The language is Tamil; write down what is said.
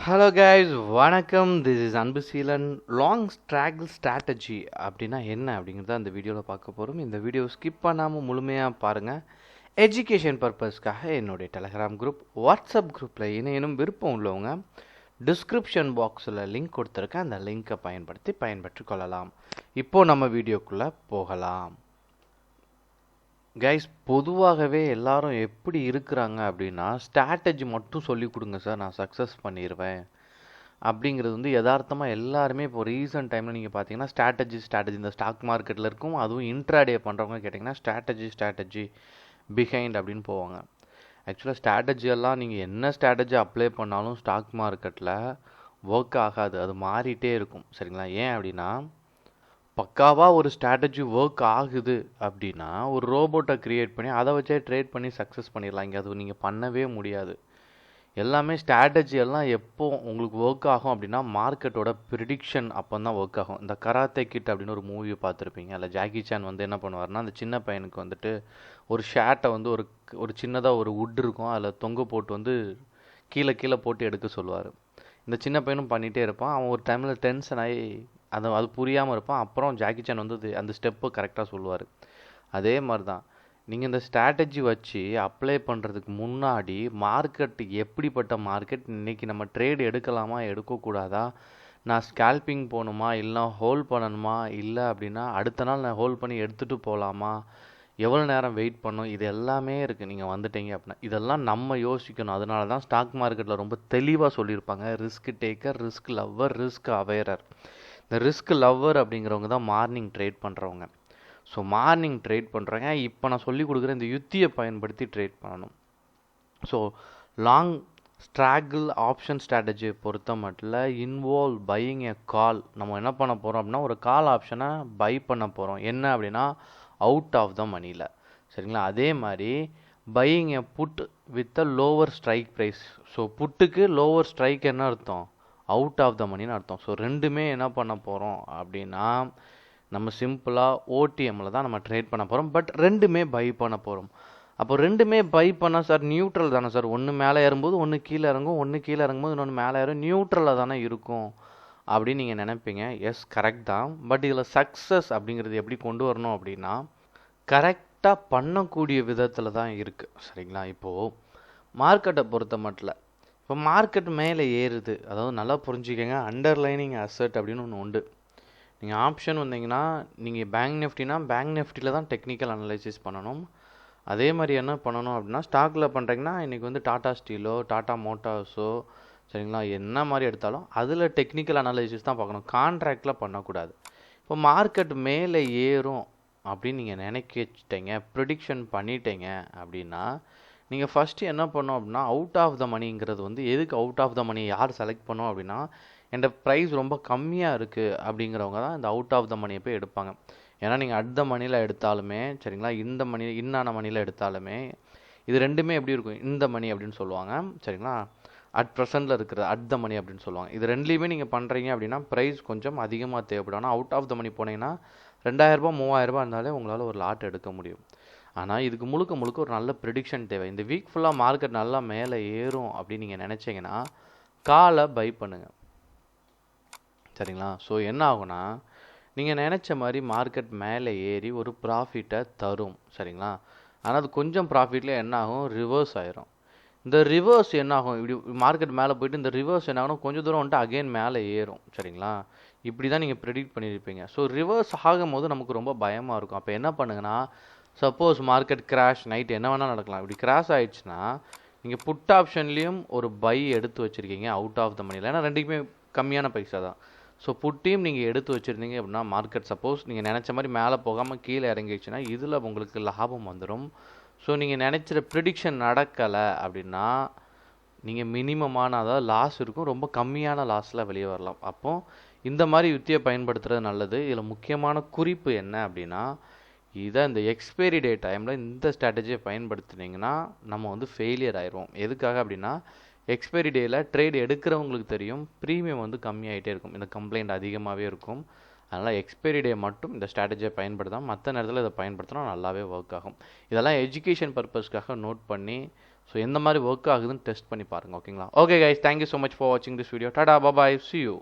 ஹலோ கைஸ், வணக்கம். This is Anbuseelan. Long strangle strategy அப்படின்னா என்ன அப்படிங்கிறத அந்த வீடியோவில் பார்க்க போகிறோம். இந்த வீடியோ ஸ்கிப் பண்ணாமல் முழுமையாக பாருங்கள். எஜுகேஷன் பர்பஸ்க்காக என்னுடைய டெலகிராம் குரூப், வாட்ஸ்அப் குரூப்பில் இணையனும் விருப்பம் உள்ளவங்க டிஸ்கிரிப்ஷன் பாக்ஸில் லிங்க் கொடுத்துருக்கேன். அந்த லிங்க்கை பயன்பற்றி கொள்ளலாம். இப்போது நம்ம வீடியோக்குள்ளே போகலாம். கைஸ், பொதுவாகவே எல்லாரும் எப்படி இருக்கிறாங்க அப்படின்னா, ஸ்ட்ராட்டஜி மட்டும் சொல்லி கொடுங்க சார், நான் சக்ஸஸ் பண்ணிடுவேன் அப்படிங்கிறது வந்து யதார்த்தமாக எல்லாருமே இப்போ ரீசன்ட் டைமில் நீங்கள் பார்த்தீங்கன்னா ஸ்ட்ராட்டஜி இந்த ஸ்டாக் மார்க்கெட்டில் இருக்கும். அதுவும் இன்ட்ராடே பண்ணுறவங்க கேட்டிங்கன்னா ஸ்ட்ராட்டஜி பிஹைண்ட் அப்படின்னு போவாங்க. ஆக்சுவலாக ஸ்ட்ராட்டஜியெல்லாம் நீங்கள் என்ன ஸ்ட்ராட்டஜி அப்ளை பண்ணாலும் ஸ்டாக் மார்க்கெட்டில் ஒர்க் ஆகாது, அது மாறிட்டே இருக்கும். சரிங்களா? ஏன் அப்படின்னா, பக்காவாக ஒரு ஸ்ட்ராட்டஜி ஒர்க் ஆகுது அப்படின்னா ஒரு ரோபோட்டை க்ரியேட் பண்ணி அதை வச்சே ட்ரேட் பண்ணி சக்ஸஸ் பண்ணிடலாம். இங்கே அது நீங்கள் பண்ணவே முடியாது. எல்லாமே ஸ்ட்ராட்டஜி எல்லாம் எப்போ உங்களுக்கு ஒர்க் ஆகும் அப்படின்னா மார்க்கெட்டோட ப்ரிடிக்ஷன் அப்போ தான் ஒர்க் ஆகும். இந்த கராத்தே கிட் அப்படின்னு ஒரு மூவியை பார்த்துருப்பீங்க. அதில் ஜாக்கி சான் வந்து என்ன பண்ணுவார்னா, அந்த சின்ன பையனுக்கு வந்துட்டு ஒரு ஷேர்ட்டை வந்து ஒரு சின்னதாக ஒரு வுட் இருக்கும், அதில் தொங்க போட்டு வந்து கீழே போட்டு எடுக்க சொல்லுவார். இந்த சின்ன பையனும் பண்ணிகிட்டே இருப்பான். அவன் ஒரு டைமில் டென்ஷன் ஆகி அது புரியாமல் இருப்பான். அப்புறம் ஜாக்கி சான் வந்து அந்த ஸ்டெப்பை கரெக்டாக சொல்லுவார். அதே மாதிரி தான் நீங்கள் இந்த ஸ்ட்ராட்டஜி வச்சு அப்ளை பண்ணுறதுக்கு முன்னாடி மார்க்கெட் எப்படிப்பட்ட மார்க்கெட், இன்றைக்கி நம்ம ட்ரேட் எடுக்கலாமா எடுக்கக்கூடாதா, நான் ஸ்கேல்பிங் போகணுமா இல்லை ஹோல்ட் பண்ணணுமா, இல்லை அப்படின்னா அடுத்த நாள் நான் ஹோல்ட் பண்ணி எடுத்துகிட்டு போகலாமா, எவ்வளோ நேரம் வெயிட் பண்ணணும், இது எல்லாமே இருக்குது. நீங்கள் வந்துட்டீங்க அப்படின்னா இதெல்லாம் நம்ம யோசிக்கணும். அதனால தான் ஸ்டாக் மார்க்கெட்டில் ரொம்ப தெளிவாக சொல்லியிருப்பாங்க, risk taker, risk lover, risk அவேரர். இந்த ரிஸ்க் லவ்வர் அப்படிங்கிறவங்க தான் மார்னிங் ட்ரேட் பண்ணுறவங்க. ஸோ மார்னிங் ட்ரேட் பண்ணுறவங்க இப்போ நான் சொல்லி கொடுக்குற இந்த யுத்தியை பயன்படுத்தி ட்ரேட் பண்ணணும். ஸோ லாங் ஸ்ட்ராகிள் ஆப்ஷன் ஸ்ட்ராட்டஜியை பொறுத்த மட்டும் இன்வால்வ் பையிங் எ கால். நம்ம என்ன பண்ண போகிறோம் அப்படின்னா ஒரு கால் ஆப்ஷனை பை பண்ண போகிறோம். என்ன அப்படின்னா அவுட் ஆஃப் த மணியில். சரிங்களா? அதே மாதிரி buying a put with a lower strike price. So புட்டுக்கு லோவர் ஸ்ட்ரைக் என்ன அர்த்தம்? அவுட் ஆஃப் த மணின்னு அர்த்தம். ஸோ ரெண்டுமே என்ன பண்ண போகிறோம் அப்படின்னா நம்ம சிம்பிளாக ஓடிஎம்மில் தான் நம்ம ட்ரேட் பண்ண போகிறோம். பட் ரெண்டுமே பை பண்ண போகிறோம். அப்போ ரெண்டுமே பை பண்ணால் சார் நியூட்ரல் தானே சார், ஒன்று மேலே ஏறும்போது ஒன்று கீழே இறங்கும், ஒன்று கீழே இறங்கும்போது இன்னொன்று மேலே ஏறும், நியூட்ரலில் தானே இருக்கும் அப்படின்னு நீங்கள் நினைப்பீங்க. எஸ், கரெக்ட் தான். பட் இதில் சக்ஸஸ் அப்படிங்கிறது எப்படி கொண்டு வரணும் அப்படின்னா கரெக்டாக பண்ணக்கூடிய விதத்தில் தான் இருக்குது. சரிங்களா? இப்போது மார்க்கெட்டை பொறுத்த மட்டும் இப்போ மார்க்கெட் மேலே ஏறுது, அதாவது நல்லா புரிஞ்சுக்கங்க, அண்டர்லைனிங் அசெட் அப்படின்னு ஒன்று உண்டு. நீங்கள் ஆப்ஷன் வந்தீங்கன்னா நீங்கள் பேங்க் நிஃப்டியில் தான் டெக்னிக்கல் அனலைசிஸ் பண்ணணும். அதே மாதிரி என்ன பண்ணணும் அப்படின்னா ஸ்டாக்கில் பண்ணுறீங்கன்னா இன்றைக்கி வந்து டாடா ஸ்டீலோ டாடா மோட்டார்ஸோ, சரிங்களா, என்ன மாதிரி எடுத்தாலும் அதில் டெக்னிக்கல் அனலைசிஸ் தான் பார்க்கணும், கான்ட்ராக்டில் பண்ணக்கூடாது. இப்போ மார்க்கெட் மேலே ஏறும் அப்படின்னு நீங்கள் நினைக்கிட்டீங்க, ப்ரிடிக்ஷன் பண்ணிட்டீங்க அப்படின்னா நீங்கள் ஃபஸ்ட்டு என்ன பண்ணோம் அப்படின்னா அவுட் ஆஃப் த மணிங்கிறது வந்து எதுக்கு அவுட் ஆஃப் த மணி யார் செலக்ட் பண்ணோம் அப்படின்னா என்ற ப்ரைஸ் ரொம்ப கம்மியாக இருக்குது அப்படிங்கிறவங்க தான் இந்த அவுட் ஆஃப் த மணியை போய் எடுப்பாங்க. ஏன்னா நீங்கள் அட் த மணியில் எடுத்தாலுமே, சரிங்களா, இன்னான மணியில் எடுத்தாலுமே இது ரெண்டுமே எப்படி இருக்கும், இந்த மணி அப்படின்னு சொல்லுவாங்க. சரிங்களா? அட் ப்ரெசென்ட்டில் இருக்கிறது அட் த மணி அப்படின்னு சொல்லுவாங்க. இது ரெண்டுலேயுமே நீங்கள் பண்ணுறீங்க அப்படின்னா ப்ரைஸ் கொஞ்சம் அதிகமாக தேவைப்படும். ஆனால் அவுட் ஆஃப் த மணி போனீங்கன்னா 2000 3000 இருந்தாலே உங்களால் ஒரு லாட் எடுக்க முடியும். ஆனால் இதுக்கு முழுக்க ஒரு நல்ல ப்ரிடிக்ஷன் தேவை. இந்த வீக் ஃபுல்லாக மார்க்கெட் நல்லா மேலே ஏறும் அப்படின்னு நீங்கள் நினச்சிங்கன்னா காலை பை பண்ணுங்கள். சரிங்களா? ஸோ என்ன ஆகும்னா நீங்கள் நினச்ச மாதிரி மார்க்கெட் மேலே ஏறி ஒரு ப்ராஃபிட்டை தரும். சரிங்களா? ஆனால் அது கொஞ்சம் ப்ராஃபிட்லேயே என்ன ஆகும், ரிவர்ஸ் ஆயிரும். இந்த ரிவர்ஸ் என்ன ஆகும், இப்படி மார்க்கெட் மேலே போயிட்டு இந்த ரிவர்ஸ் என்ன ஆகும், கொஞ்சம் தூரம் வந்துட்டு அகெயின் மேலே ஏறும். சரிங்களா? இப்படி தான் நீங்கள் ப்ரெடிக்ட் பண்ணியிருப்பீங்க. ஸோ ரிவர்ஸ் ஆகும்போது நமக்கு ரொம்ப பயமாக இருக்கும். அப்போ என்ன பண்ணுங்கன்னா, சப்போஸ் மார்க்கெட் கிராஷ், நைட் என்ன வேணால் நடக்கலாம், இப்படி கிராஷ் ஆகிடுச்சுன்னா நீங்கள் புட் ஆப்ஷன்லேயும் ஒரு பை எடுத்து வச்சுருக்கீங்க அவுட் ஆஃப் த மணியில். ஏன்னா ரெண்டுக்குமே கம்மியான பைசா தான். ஸோ புட்டையும் நீங்கள் எடுத்து வச்சுருந்தீங்க அப்படின்னா மார்க்கெட் சப்போஸ் நீங்கள் நினச்ச மாதிரி மேலே போகாமல் கீழே இறங்கிடுச்சுன்னா இதில் உங்களுக்கு லாபம் வந்துடும். ஸோ நீங்கள் நினச்சிற ப்ரிடிக்ஷன் நடக்கலை அப்படின்னா நீங்கள் மினிமமான, அதாவது லாஸ் இருக்கும், ரொம்ப கம்மியான லாஸில் வெளியே வரலாம். அப்போது இந்த மாதிரி யுத்தியை பயன்படுத்துகிறது நல்லது. இதில் முக்கியமான குறிப்பு என்ன அப்படின்னா, இதை இந்த எக்ஸ்பைரி டே டைமில் இந்த ஸ்ட்ராட்டஜியை பயன்படுத்தினீங்கன்னா நம்ம வந்து ஃபெயிலியர் ஆயிடுவோம். எதுக்காக அப்படின்னா எக்ஸ்பைரி டேயில் ட்ரேட் எடுக்கிறவங்களுக்கு தெரியும் ப்ரீமியம் வந்து கம்மியாகிட்டே இருக்கும், இந்த கம்ப்ளைண்ட் அதிகமாகவே இருக்கும். அதனால் எக்ஸ்பைரி டே மட்டும் இந்த ஸ்ட்ராட்டஜியை பயன்படுத்தாமல் மற்ற நேரத்தில் இதை பயன்படுத்தினா நல்லாவே ஒர்க் ஆகும். இதெல்லாம் எஜுகேஷன் பர்பஸ்க்காக நோட் பண்ணி ஸோ எந்த மாதிரி ஒர்க் ஆகுதுன்னு டெஸ்ட் பண்ணி பாருங்கள். ஓகேங்களா? Okay guys, thank you so much for வாட்சிங் this video. Tata, bye, see you.